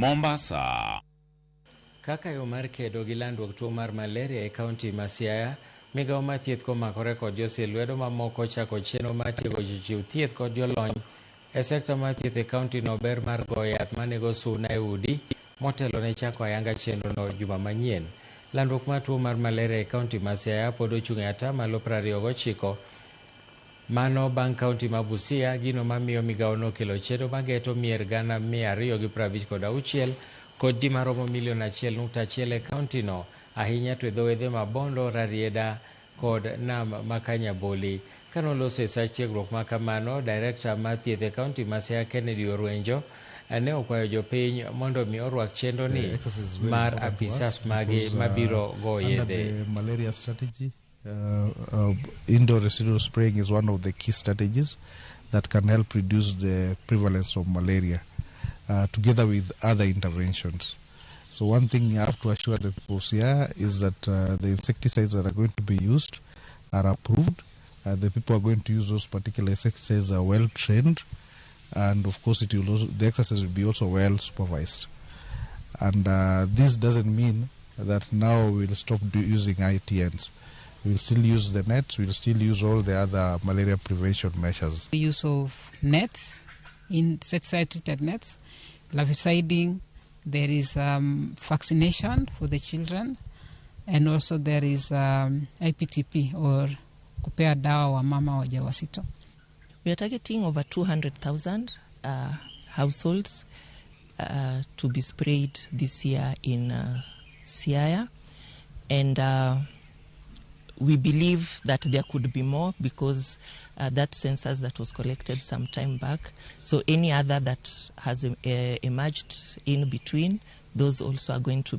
Mombasa. Kaka yo mar kedo gi landruok tuo mar malaria e kaonti ma Siaya, migawo mar thieth komakore kod josilwedo mamoko chako chenro mar tiego jochiw thieth kod jolony e sekta mar thieth e kaonti no ber mar go yath manego suna e udi motelo ne chako ayanga chenro no juma manyien. Landruok mar tuo mar malaria e kaonti ma Siaya pod ochung' e atamalo 29. Mano bang' kaonti ma Busia, gino mamiyo migawo no kelo chenro mageto mier gana 256 kod di maromo milion 1.1 e kaonti no, ahinya to e dho wedhe ma Bondo, Rarieda kod Nam Makanyaboli. Kanoloso e sach tiegruok ma kamano, Director mar thieth e kaonti ma Siaya Kennedy Orwenjo ne okwayo jopiny mondo mi orwak chenro ni mar apisas magi mabiro go yedhe. Malaria strategy, indoor residual spraying is one of the key strategies that can help reduce the prevalence of malaria, together with other interventions. So one thing you have to assure the people of Siaya is that the insecticides that are going to be used are approved. The people are going to use those particular insecticides are well trained, and of course it will also, the exercise will be also well supervised. And this doesn't mean that now we'll stop using ITNs. We'll still use the nets, we'll still use all the other malaria prevention measures. The use of nets, insecticide-treated nets, larviciding, there is vaccination for the children, and also there is IPTP, or kupea dawa wa mama wajawazito. We are targeting over 200,000 households to be sprayed this year in Siaya, and we believe that there could be more because that census that was collected some time back. So any other that has emerged in between, those also are going to